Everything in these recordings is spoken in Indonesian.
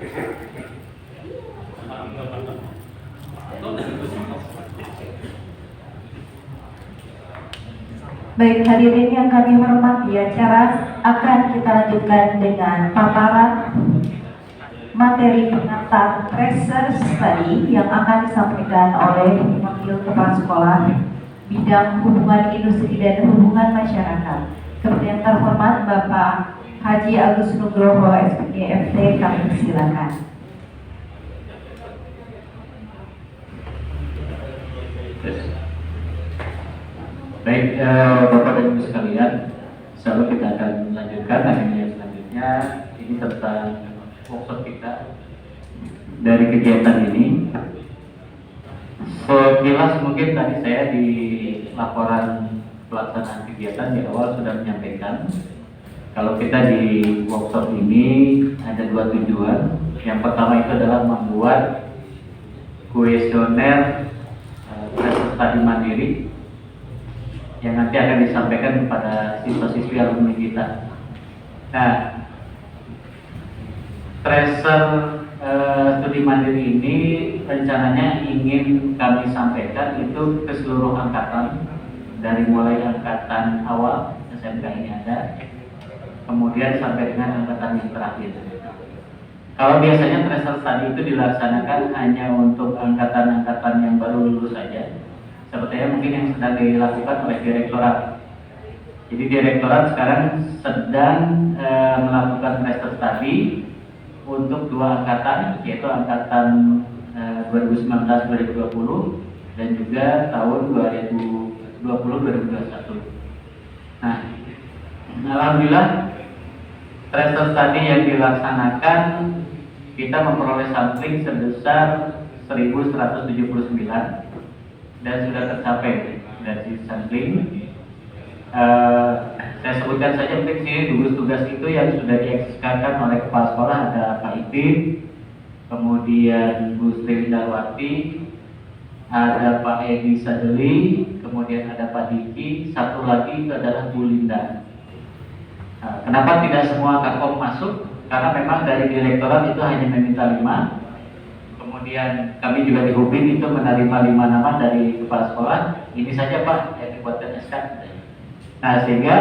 Baik hadirin yang kami hormati, acara akan kita lanjutkan dengan paparan materi pengantar research study yang akan disampaikan oleh Wakil Kepala Sekolah Bidang Hubungan Industri dan Hubungan Masyarakat. Seperti yang terhormat Bapak Haji Agus Nugroho SPD FT, kami persilakan. Baik, Bapak dan Ibu sekalian, insya kita akan melanjutkan agenda selanjutnya. Ini tentang workshop kita dari kegiatan ini. Sekilas mungkin tadi saya di laporan pelaksanaan kegiatan di awal sudah menyampaikan kalau kita di workshop ini ada dua tujuan. Yang pertama itu adalah membuat kuesioner prestasi mandiri yang nanti akan disampaikan kepada siswa-siswi alumni kita. Nah, tracer studi mandiri ini rencananya ingin kami sampaikan itu ke seluruh angkatan, dari mulai angkatan awal SMK ini ada, kemudian sampai dengan angkatan yang terakhir. Kalau biasanya tracer study itu dilaksanakan hanya untuk angkatan-angkatan yang baru lulus saja, sepertinya mungkin yang sedang dilakukan oleh direktorat. Jadi direktorat sekarang sedang melakukan tracer study untuk dua angkatan, yaitu angkatan 2019-2020 dan juga tahun 2020-2021. Nah, alhamdulillah tracer study yang dilaksanakan kita memperoleh sampling sebesar 1179 dan sudah tercapai dari sampling. Saya sebutkan saja mungkin sini gugus tugas itu yang sudah dieksekusikan oleh kepala sekolah ada Pak Ipin, kemudian Bu Sri Darwati, ada Pak Edi Sadeli, kemudian ada Pak Diki, satu lagi adalah Bu Linda. Kenapa tidak semua Kakom masuk? Karena memang dari direktorat itu hanya meminta 5. Kemudian kami juga di Hubin itu menerima 5 nama dari kepala sekolah. Ini saja Pak yang dibuatkan SK. Nah, sehingga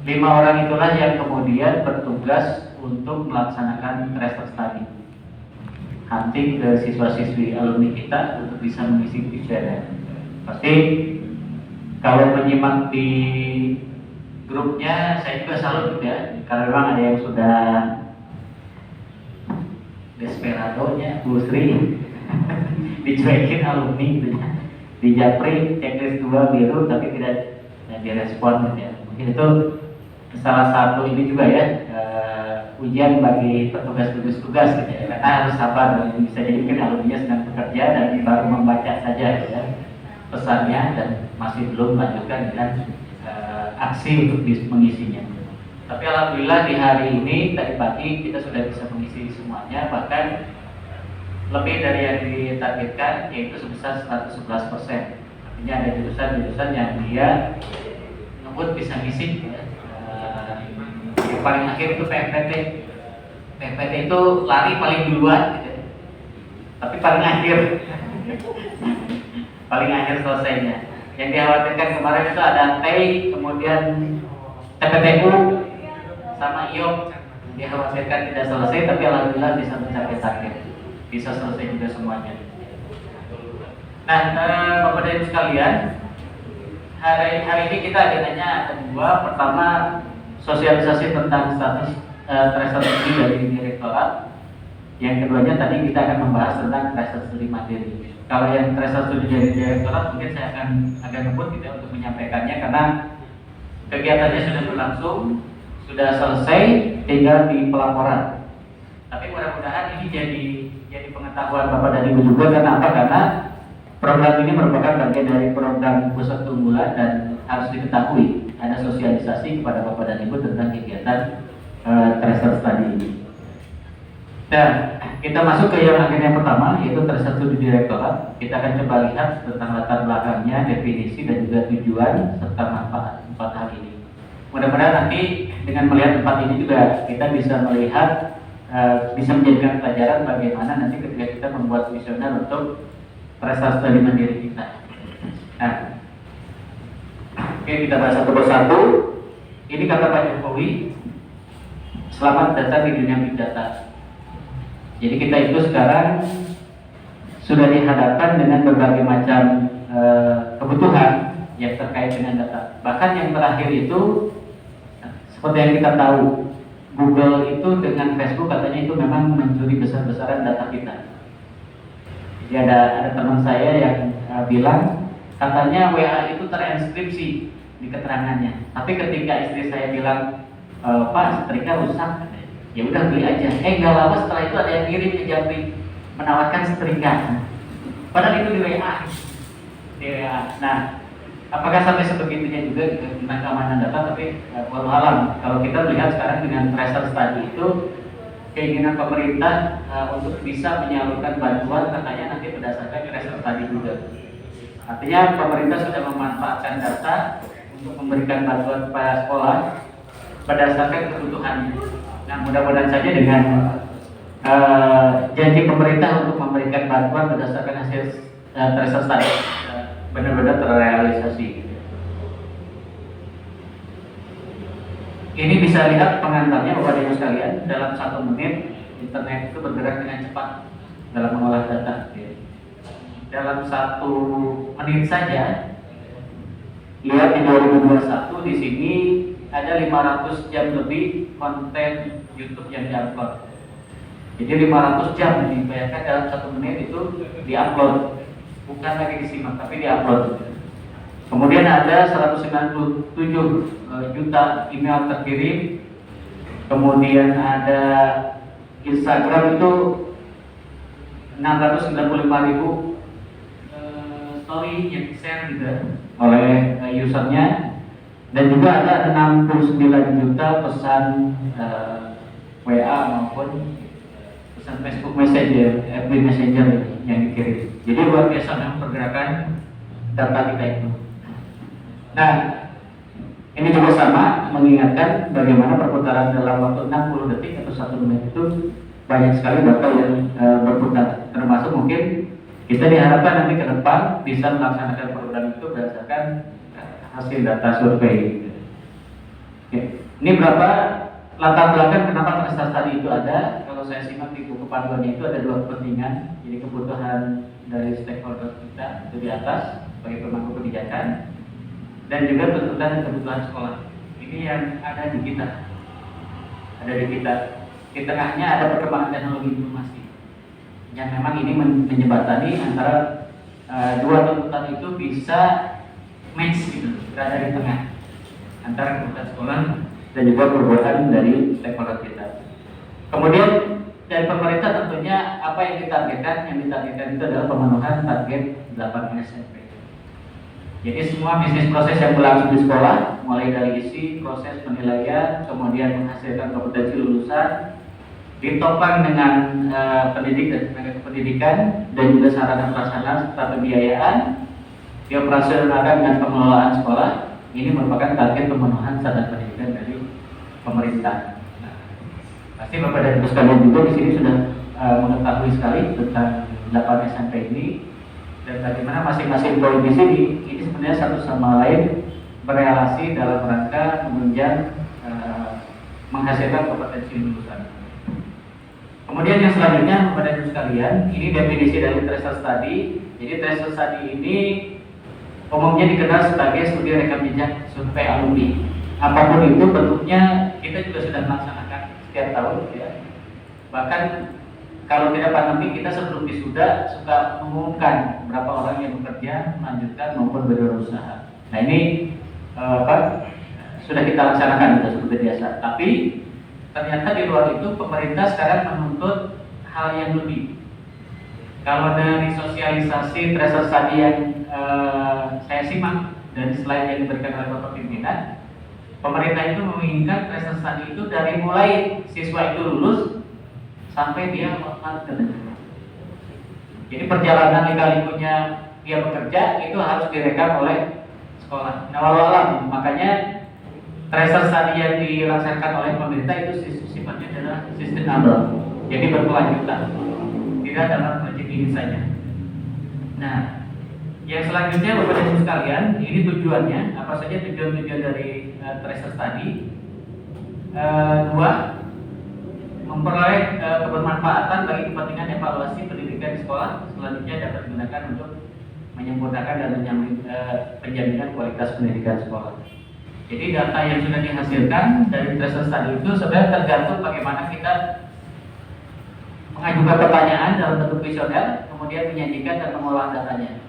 5 orang itulah yang kemudian bertugas untuk melaksanakan tracer study, hunting ke siswa-siswi alumni kita untuk bisa mengisi kriteria. Pasti kalau menyimak di grupnya saya juga salut ya, karena memang ada yang sudah desperadonya Bu Sri dicuekin alumni gitu ya. Di Japri checklist 2 biru tapi tidak direspon gitu ya. Mungkin itu salah satu ini juga ya, ujian bagi petugas tugas gitu ya. Karena harus sabar, bisa jadi mungkin alumninya sedang bekerja dan baru membaca saja gitu ya pesannya dan masih belum melanjutkan dengan aksi untuk mengisinya. Tapi alhamdulillah di hari ini tadi pagi kita sudah bisa mengisi semuanya, bahkan lebih dari yang ditargetkan, yaitu sebesar 111%. Artinya ada jurusan-jurusan yang dia ngebut bisa ngisi ya. Yang paling akhir itu PPT. PPT itu lari paling duluan gitu. Tapi paling akhir paling akhir selesainya. Yang dikhawatirkan kemarin itu ada T, kemudian TPTU sama IOP, dikhawatirkan tidak selesai, tapi alhamdulillah bisa mencapai target, bisa selesai juga semuanya. Nah, Bapak dan Ibu sekalian, hari ini kita agendanya ada 2. Pertama, sosialisasi tentang status tracer studi dari direktorat. Yang keduanya tadi kita akan membahas tentang tracer studi mandiri. Kalau yang tracer studi dari direktorat mungkin saya akan agak ngebut gitu untuk menyampaikannya, karena kegiatannya sudah berlangsung, sudah selesai, tinggal di pelaporan. Tapi mudah-mudahan ini jadi pengetahuan Bapak dan Ibu juga. Karena apa? Karena program ini merupakan bagian dari program pusat unggulan dan harus diketahui ada sosialisasi kepada Bapak dan Ibu tentang kegiatan tracer study ini. Dan kita masuk ke yang agenda yang pertama, yaitu tracer studi direktorat. Kita akan coba lihat tentang latar belakangnya, definisi dan juga tujuan serta manfaat 4 hal ini. Mudah-mudahan nanti dengan melihat 4 ini juga kita bisa melihat bisa menjadikan pelajaran bagaimana nanti ketika kita membuat kuesioner untuk prestasi studi mandiri kita. Nah, oke, kita bahas satu persatu. Ini kata Pak Jokowi, selamat datang di dunia big data. Jadi kita itu sekarang sudah dihadapkan dengan berbagai macam kebutuhan yang terkait dengan data. Bahkan yang terakhir itu, seperti yang kita tahu, Google itu dengan Facebook katanya itu memang mencuri besar-besaran data kita. Jadi ada teman saya yang bilang katanya WA itu terenskripsi di keterangannya. Tapi ketika istri saya bilang, Pak, setrika rusak, ya udah beli aja. Nggak lama setelah itu ada yang kirim ke Jambi menawarkan setrika. Padahal itu di WA. Nah, apakah sampai sebegitunya juga tentang keamanan data? Tapi walau alam, kalau kita melihat sekarang dengan tracer study itu keinginan pemerintah untuk bisa menyalurkan bantuan katanya nanti berdasarkan tracer study juga. Artinya pemerintah sudah memanfaatkan data untuk memberikan bantuan kepada sekolah berdasarkan kebutuhannya. Nah, mudah-mudahan saja dengan janji pemerintah untuk memberikan bantuan berdasarkan hasil tracer study benar-benar terrealisasi. Ini bisa lihat pengantarnya Bapak Ibu sekalian, dalam 1 menit internet itu bergerak dengan cepat dalam mengolah data. Dalam 1 menit saja, lihat di 2021 di sini ada 500 jam lebih konten YouTube yang diupload. Jadi 500 jam ini, bayangkan dalam 1 menit itu diupload, bukan lagi disimak tapi diupload. Kemudian ada 197 juta email terkirim. Kemudian ada Instagram itu 695.000 story yang di-share juga oleh usernya. Dan juga ada 69 juta pesan WA maupun pesan Facebook Messenger, FB Messenger yang dikirim. Jadi luar biasa memang pergerakan data kita itu. Nah, ini juga sama mengingatkan bagaimana perputaran dalam waktu 60 detik atau 1 menit itu banyak sekali data yang berputar. Termasuk mungkin kita diharapkan nanti ke depan bisa melaksanakan program itu berdasarkan hasil data survei. Oke. Ini berapa latar belakang kenapa prestasi tadi itu ada? Kalau saya simak di buku panduannya itu ada 2 kepentingan. Jadi kebutuhan dari stakeholder kita itu di atas sebagai pemangku kebijakan, dan juga tuntutan dan kebutuhan sekolah. Ini yang ada di kita. Ada di kita. Di tengahnya ada perkembangan teknologi informasi yang memang ini menjembatani antara 2 tuntutan itu bisa match gitu, berada di tengah antara kebutuhan sekolah dan juga perbuatan dari stakeholder kita. Kemudian dari pemerintah tentunya apa yang ditargetkan? Yang ditargetkan itu adalah pemenuhan target 8 SMP. Jadi semua bisnis proses yang berlangsung di sekolah, mulai dari isi, proses penilaian, kemudian menghasilkan kompetensi lulusan, ditopang dengan pendidik dan tenaga pendidikan, dan juga sarana prasarana serta pembiayaan, dioperasionalkan dengan pengelolaan sekolah. Ini merupakan target pemenuhan sarana pendidikan dari pemerintah. Nah, pasti Bapak dan Ibu sekalian juga di sini sudah mengetahui sekali tentang 8 SMP ini dan bagaimana masing-masing poin di sini ini sebenarnya satu sama lain berelasi dalam rangka menunjang menghasilkan kompetensi lulusan. Kemudian yang selanjutnya Bapak dan Ibu sekalian, ini definisi dari tracer study. Jadi tracer study ini umumnya dikenal sebagai studi rekam jejak survei alumni. Apapun itu bentuknya, kita juga sudah melaksanakan setiap tahun ya. Bahkan kalau tidak pandemi, kita sebelum wisuda suka mengumumkan berapa orang yang bekerja, melanjutkan maupun berwirausaha. Nah ini sudah kita laksanakan sudah seperti biasa. Tapi ternyata di luar itu pemerintah sekarang menuntut hal yang lebih. Kalau dari sosialisasi tracer study yang saya simak dan slide yang diberikan oleh Bapak Pimpinan, pemerintah itu menginginkan tracer study itu dari mulai siswa itu lulus sampai dia wafat. Jadi perjalanan lika-likunya dia bekerja itu harus direkam oleh sekolah. Nah, walau alam, makanya tracer study yang dilaksanakan oleh pemerintah itu sifatnya adalah sustainable, jadi berkelanjutan, tidak dalam proyek ini saja. Nah, yang selanjutnya Bapak dan Ibu sekalian, ini tujuannya apa saja tujuan-tujuan dari tracer study? Dua, memperoleh kebermanfaatan bagi kepentingan evaluasi pendidikan di sekolah, selanjutnya dapat digunakan untuk menyempurnakan dan penjaminan kualitas pendidikan sekolah. Jadi data yang sudah dihasilkan dari tracer study itu sebenarnya tergantung bagaimana kita mengajukan pertanyaan dalam bentuk kuesioner, kemudian menyajikan dan mengolah datanya.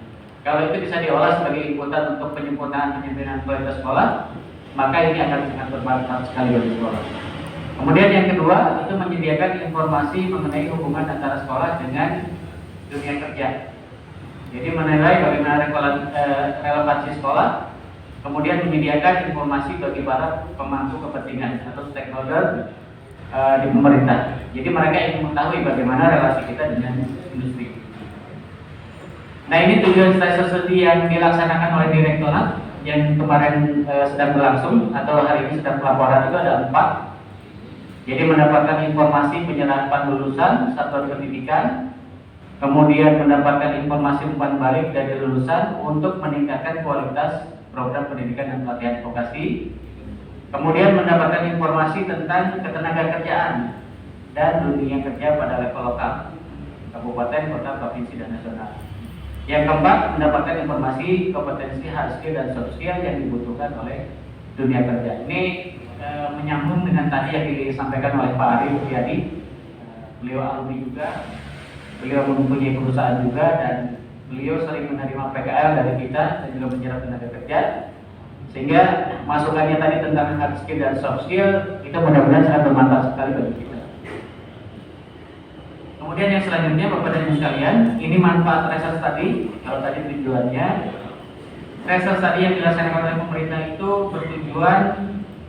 Kalau itu bisa diolah sebagai inputan untuk penyempurnaan penjaminan kualitas sekolah, maka ini akan sangat bermanfaat sekali bagi sekolah. Kemudian yang kedua itu menyediakan informasi mengenai hubungan antara sekolah dengan dunia kerja. Jadi menilai bagaimana relevansi sekolah, kemudian menyediakan informasi bagi para pemangku kepentingan atau stakeholder di pemerintah. Jadi mereka ingin mengetahui bagaimana relasi kita dengan industri. Nah, ini tujuan tracer study yang dilaksanakan oleh direktorat yang kemarin sedang berlangsung atau hari ini sedang pelaporan itu ada 4. Jadi mendapatkan informasi penyerapan lulusan satuan pendidikan, kemudian mendapatkan informasi umpan balik dari lulusan untuk meningkatkan kualitas program pendidikan dan pelatihan vokasi, kemudian mendapatkan informasi tentang ketenagakerjaan dan dunia kerja pada level lokal, kabupaten, kota, provinsi, dan nasional. Yang keempat, mendapatkan informasi kompetensi hard skill dan soft skill yang dibutuhkan oleh dunia kerja. Ini menyambung dengan tadi yang disampaikan oleh Pak Ari Mulyadi. Beliau alumni juga, beliau mempunyai perusahaan juga, dan beliau sering menerima PKL dari kita dan juga menyerap tenaga kerja, sehingga masukannya tadi tentang hard skill dan soft skill itu mudah-mudahan sangat bermanfaat sekali bagi kita. Kemudian yang selanjutnya Bapak dan Ibu sekalian, ini manfaat tracer study. Kalau tadi tujuannya, tracer study yang dilaksanakan oleh pemerintah itu bertujuan,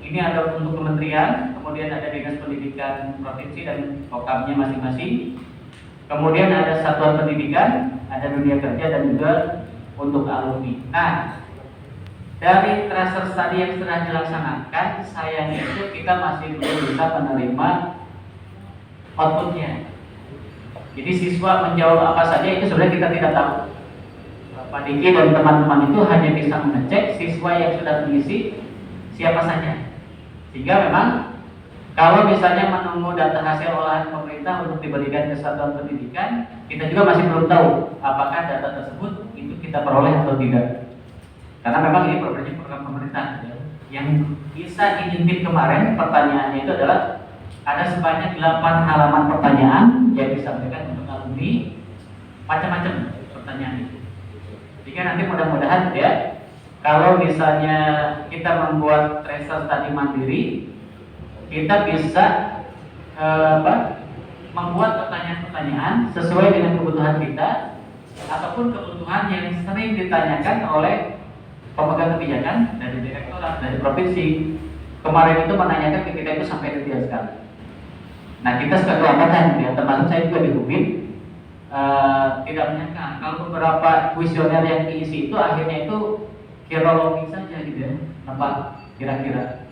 ini ada untuk kementerian, kemudian ada dinas pendidikan provinsi dan prokamnya masing-masing, kemudian ada satuan pendidikan, ada dunia kerja, dan juga untuk alumni. Nah, dari tracer study yang sudah dilaksanakan, sayangnya itu kita masih belum bisa menerima outputnya. Jadi siswa menjawab apa saja itu sebenarnya kita tidak tahu. Pak Diki dan teman-teman itu hanya bisa mengecek siswa yang sudah mengisi siapa saja. Sehingga memang kalau misalnya menunggu data hasil olahan pemerintah untuk diberikan ke satuan pendidikan, kita juga masih belum tahu apakah data tersebut itu kita peroleh atau tidak. Karena memang ini program pemerintah. Yang bisa diintip kemarin pertanyaannya itu adalah ada sebanyak 8 halaman pertanyaan yang disampaikan untuk alumni, macam-macam pertanyaan itu. Jika nanti mudah-mudahan ya, kalau misalnya kita membuat tracer study mandiri, kita bisa membuat pertanyaan-pertanyaan sesuai dengan kebutuhan kita ataupun kebutuhan yang sering ditanyakan oleh pemegang kebijakan dari direktorat, dari provinsi. Kemarin itu menanyakan ke kita itu sampai detail sekali. Nah, kita sebagai angkatan ya, termasuk saya juga di UPIN, tidak menyangka kalau beberapa kuesioner yang diisi itu akhirnya itu kirologi saja gitu ya, apa kira-kira.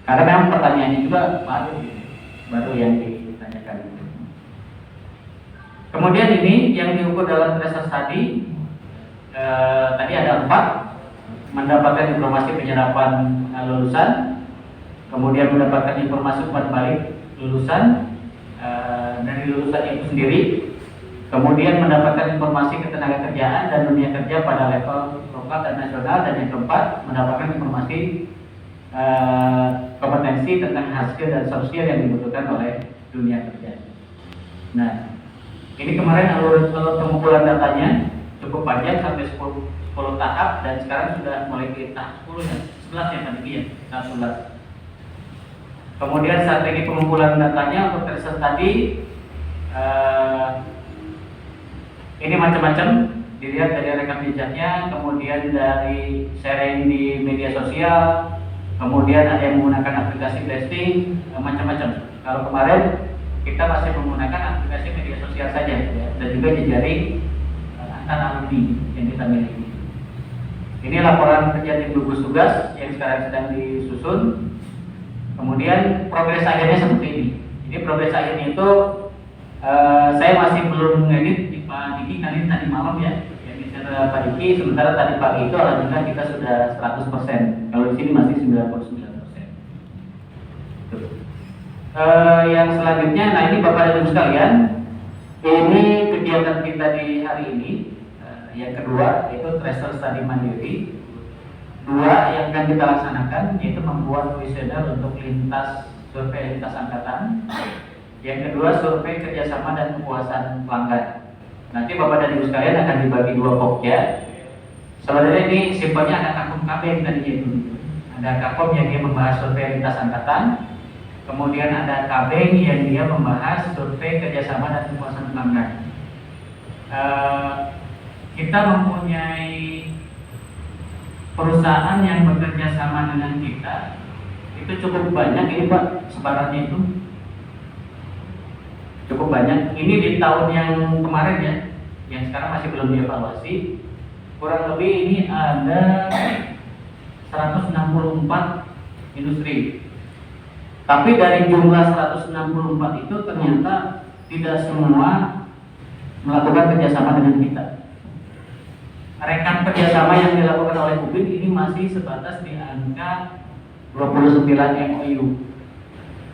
Karena memang pertanyaannya juga baru yang ditanyakan. Kemudian ini yang diukur dalam tracer study, tadi ada 4, mendapatkan informasi penyerapan lulusan, kemudian mendapatkan informasi umpan balik lulusan dari lulusan itu sendiri, kemudian mendapatkan informasi ketenagakerjaan dan dunia kerja pada level lokal dan nasional, dan yang keempat mendapatkan informasi kompetensi tentang hard skill dan soft skill yang dibutuhkan oleh dunia kerja. Nah, ini kemarin alur pengumpulan datanya cukup panjang sampai 10 tahap, dan sekarang sudah mulai ke tahap 10 ya, 11 ya tadi ya, tahap 11. Kemudian strategi pengumpulan datanya untuk tracer tadi ini macam-macam, dilihat dari rekam jejaknya, kemudian dari sharing di media sosial, kemudian ada yang menggunakan aplikasi testing, macam-macam. Kalau kemarin kita masih menggunakan aplikasi media sosial saja ya, dan juga jejaring antar alumni yang kita miliki. Ini laporan kerja tim gugus tugas yang sekarang sedang disusun. Kemudian progres akhirnya seperti ini. Jadi progres akhirnya itu saya masih belum ngedit di Pak Diki kali tadi malam ya. Yang bicara Pak Diki, sementara tadi pagi itu alhamdulillah kita sudah 100%. Kalau di sini masih 99%. Yang selanjutnya, nah ini Bapak dan Ibu sekalian, ini kegiatan kita di hari ini. Yang kedua yaitu tracer study mandiri. Dua yang akan kita laksanakan yaitu membuat kuesioner untuk survei lintas angkatan. Yang kedua survei kerjasama dan kepuasan pelanggan. Nanti Bapak dan Ibu sekalian akan dibagi dua pokja. Sebenarnya ini simpelnya ada kakom KB tadinya itu. Ada kakom yang dia membahas survei lintas angkatan. Kemudian ada KB yang dia membahas survei kerjasama dan kepuasan pelanggan. Kita mempunyai perusahaan yang bekerja sama dengan kita itu cukup banyak ini Pak, sebarannya itu cukup banyak. Ini di tahun yang kemarin ya, yang sekarang masih belum dievaluasi, kurang lebih ini ada 164 industri. Tapi dari jumlah 164 itu ternyata tidak semua melakukan kerjasama dengan kita. Rekan kerjasama yang dilakukan oleh Ubin ini masih sebatas di angka 29 MOU.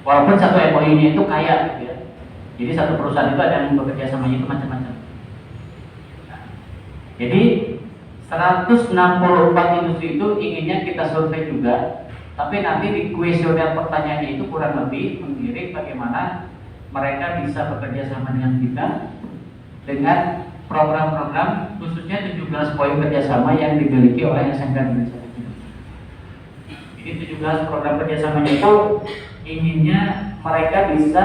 Walaupun satu MOU-nya itu kaya gitu ya. Jadi satu perusahaan itu ada yang bekerja samanya itu macam-macam. Nah, jadi 164 industri itu inginnya kita survei juga, tapi nanti di kuesioner pertanyaannya itu kurang lebih menggiring bagaimana mereka bisa bekerja sama dengan kita dengan program-program khususnya 17 poin kerjasama yang dimiliki oleh SMK Indonesia. Jadi 17 program kerjasamanya itu inginnya mereka bisa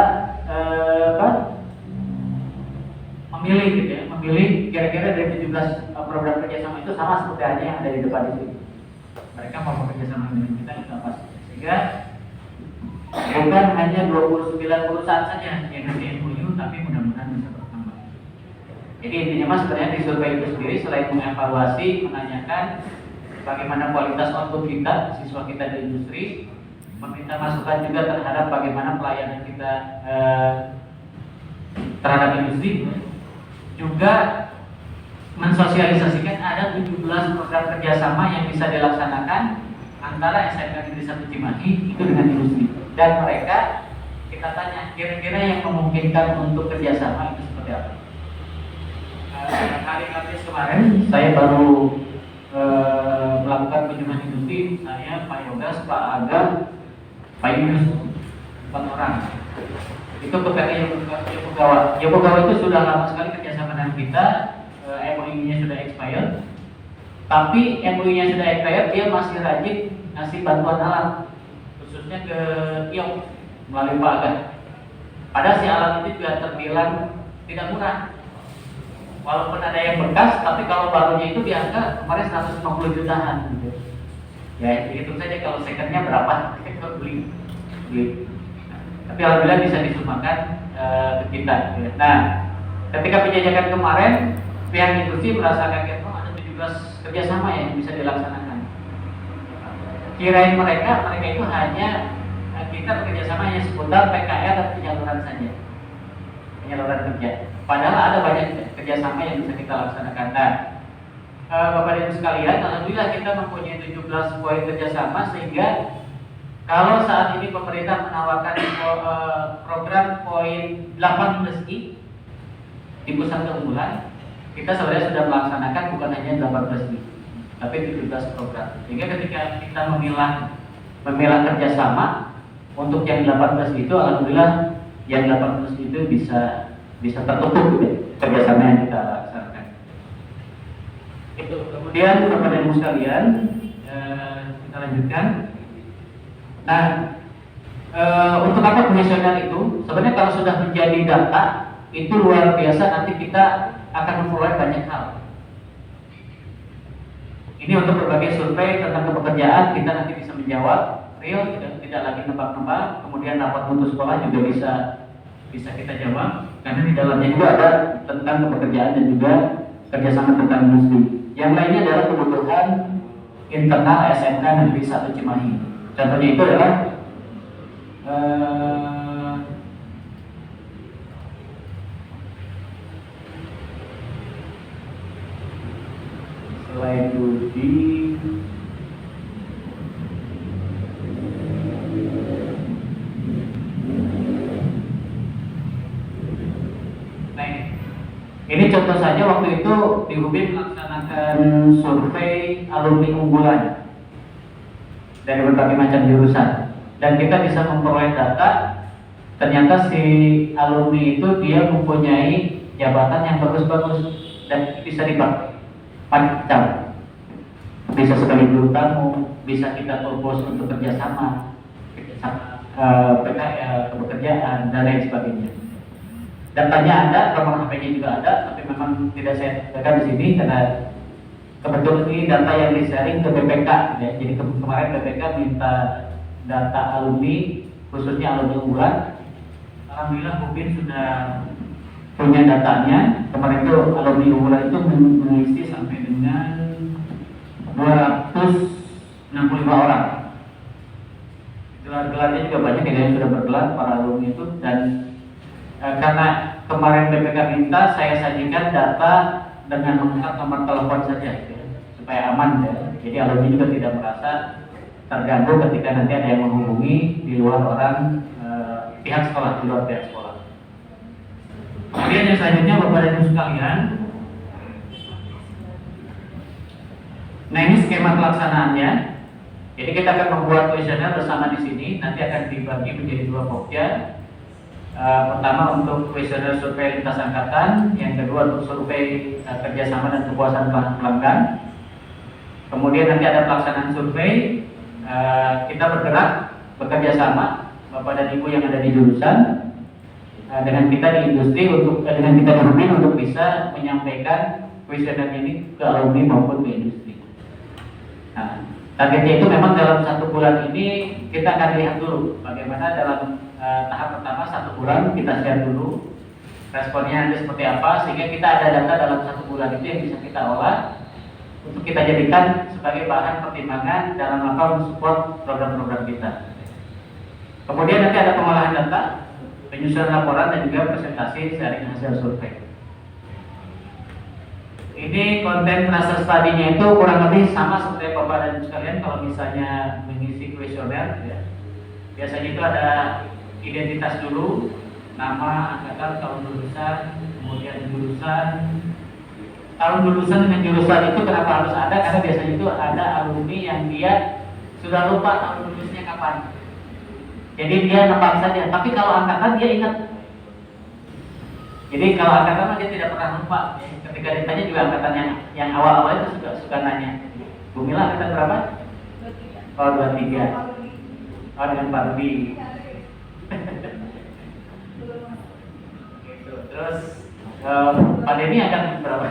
memilih gitu ya, memilih kira-kira dari 17 program kerjasama itu sama seperti halnya yang ada di depan itu. Mereka mau bekerja sama dengan kita itu apa sih? Sehingga bukan hanya 29 perusahaan saja yang nanti MOU, tapi mudah-mudahan bisa bertambah. Jadi intinya mas sebenarnya di survei itu sendiri selain mengevaluasi, menanyakan bagaimana kualitas output kita, siswa kita di industri, meminta masukan juga terhadap bagaimana pelayanan kita terhadap industri, juga mensosialisasikan ada 17 program kerjasama yang bisa dilaksanakan antara SMK Negeri 1 Cimahi itu dengan industri. Dan mereka kita tanya kira-kira yang memungkinkan untuk kerjasama itu seperti apa. Hari Kamis kemarin saya baru melakukan kunjungan industri, saya Pak Yogas, Pak Aga, Pak Yunus, 4 orang. Itu ke PT Yokogawa. Yokogawa itu sudah lama sekali kerjasama dengan kita. MOU-nya sudah expired, tapi MOU-nya sudah expired, dia masih rajin ngasih bantuan alat, khususnya ke IOK melalui Pak Aga. Padahal si alat itu juga terbilang tidak murah. Walaupun ada yang bekas, tapi kalau barunya itu di angka kemarin 150 jutaan gitu. Ya, hitung saja kalau secondnya berapa kita beli. Tapi alhamdulillah bisa disumbangkan ke kita. Nah, ketika penjajakan kemarin, pihak industri merasa kaget, oh ada 17 kerjasama yang bisa dilaksanakan. Kirain mereka itu hanya kita bekerjasama hanya seputar PKR dan penyaluran saja, penyaluran kerja. Padahal ada banyak kerjasama yang bisa kita laksanakan. Nah, Bapak dan Ibu sekalian, alhamdulillah kita mempunyai 17 poin kerjasama sehingga kalau saat ini pemerintah menawarkan program poin 18I di pusat keunggulan, kita sebenarnya sudah melaksanakan bukan hanya 18I, tapi 17 program. Sehingga ketika kita memilah kerjasama untuk yang 18 itu, alhamdulillah yang 18 itu bisa tertutup kerjasama yang kita laksanakan. Itu kemudian Bapak dan Ibu sekalian, kita lanjutkan. Nah, untuk apa kuesioner itu? Sebenarnya kalau sudah menjadi data itu luar biasa, nanti kita akan memperoleh banyak hal. Ini untuk berbagai survei tentang kepekerjaan kita nanti bisa menjawab real, tidak lagi nebak-nebak. Kemudian rapat mutu sekolah juga bisa kita jawab, karena di dalamnya juga ada tentang kepekerjaan dan juga kerjasama tentang industri. Yang lainnya adalah kebutuhan internal SMK Negeri 1 Cimahi. Contohnya itu adalah selain Budi, ini contoh saja waktu itu di UBI melaksanakan survei alumni unggulan dari berbagai macam jurusan, dan kita bisa memperoleh data ternyata si alumni itu dia mempunyai jabatan yang bagus-bagus dan bisa dipakai macam, bisa sekali bertamu, bisa kita propose untuk kerjasama, pekerjaan dan lain sebagainya. Datanya ada, nomor HP-nya juga ada, tapi memang tidak saya tekan di sini karena kebetulan ini data yang di-sharing ke BPK. Ya. Jadi kemarin BPK minta data alumni, khususnya alumni unggulan. Alhamdulillah Mubin sudah punya datanya. Kemarin itu alumni unggulan itu mengisi sampai dengan 265 orang. Gelar-gelarnya juga banyak yang sudah bergelar para alumni itu, dan karena kemarin BPK minta saya sajikan data dengan lengkap nomor telepon saja ya, supaya aman ya. Jadi alumni juga tidak merasa terganggu ketika nanti ada yang menghubungi di luar orang pihak sekolah, di luar pihak sekolah. Kemudian yang selanjutnya Bapak dan Ibu sekalian, nah ini skema pelaksanaannya. Jadi kita akan membuat kuesioner bersama di sini, nanti akan dibagi menjadi 2 pokja. Pertama untuk kuesioner survei lintas angkatan, yang kedua untuk survei kerjasama dan kepuasan pelanggan. Kemudian nanti ada pelaksanaan survei, kita bergerak bekerja sama Bapak dan Ibu yang ada di jurusan dengan kita di industri dengan kita di untuk bisa menyampaikan kuesioner ini ke alumni maupun ke industri. Nah, targetnya itu memang dalam 1 bulan ini kita akan lihat dulu bagaimana dalam tahap pertama 1 bulan kita share dulu responnya nanti seperti apa, sehingga kita ada data dalam 1 bulan itu yang bisa kita olah untuk kita jadikan sebagai bahan pertimbangan dalam rangka mensupport program-program kita. Kemudian nanti ada pengolahan data, penyusunan laporan, dan juga presentasi sharing hasil survei. Ini konten tracer study-nya itu kurang lebih sama seperti Bapak dan Ibu sekalian kalau misalnya mengisi kuesioner ya. Biasanya itu ada identitas dulu, nama, angkatan, tahun lulusan, kemudian jurusan. Tahun lulusan dengan jurusan itu kenapa harus ada? Karena biasanya itu ada alumni yang dia sudah lupa tahun lulusnya kapan. Jadi dia nebak saja, tapi kalau angkatan dia ingat. Jadi kalau angkatan dia tidak pernah lupa. Ketika ditanya juga angkatan yang awal-awal itu suka nanya, Bu Mila angkatan berapa? 23. Oh 23. Oh dengan Pak Rubi. Gitu. Terus Pak Denny angkatan berapa?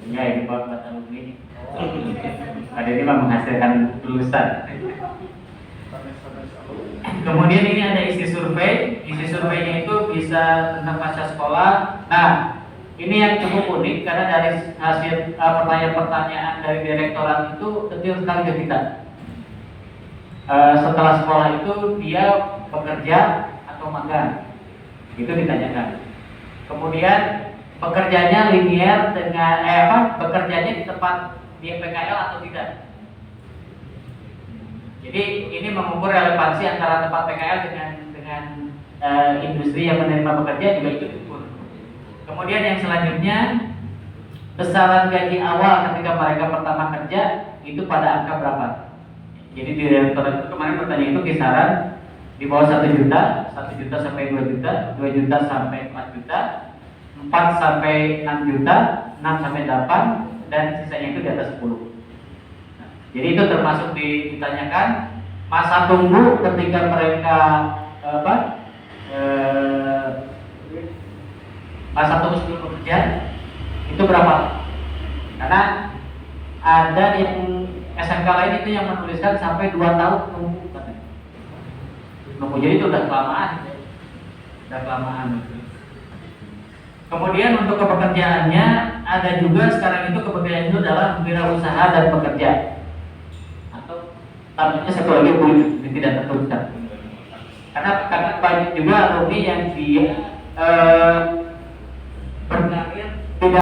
Enggak, ini Pak Rubi. Ada ini mah menghasilkan lulusan. Kemudian ini ada isi survei. Isi surveinya itu bisa tentang masa sekolah. Nah, ini yang cukup unik karena dari hasil pertanyaan-pertanyaan dari direktorat itu detail sekali ke kita. Setelah sekolah itu dia bekerja atau magang, itu ditanyakan. Kemudian pekerjaannya linear dengan bekerjanya di tempat di PKL atau tidak. Jadi ini mengukur relevansi antara tempat PKL dengan industri yang menerima pekerja juga ikut diukur. Kemudian yang selanjutnya, besaran gaji awal ketika mereka pertama kerja itu pada angka berapa? Jadi di direktorat itu kemarin pertanyaan itu kisaran di bawah 1 juta, 1 juta sampai 2 juta, 2 juta sampai 4 juta, 4 sampai 6 juta, 6 sampai 8, dan sisanya itu di atas 10. Nah, jadi itu termasuk ditanyakan masa tunggu ketika mereka masa tunggu sebelum bekerja itu berapa? Karena ada yang SMK lain itu yang menuliskan sampai 2 tahun tunggu katanya. Jadi itu udah kelamaan. udah kelamaan. Kemudian untuk kepekerjaannya ada juga sekarang itu kepekerjaan itu adalah wirausaha dan pekerja. Atau tampaknya satu lagi ini tidak tertuliskan. Karena banyak juga alumni yang dia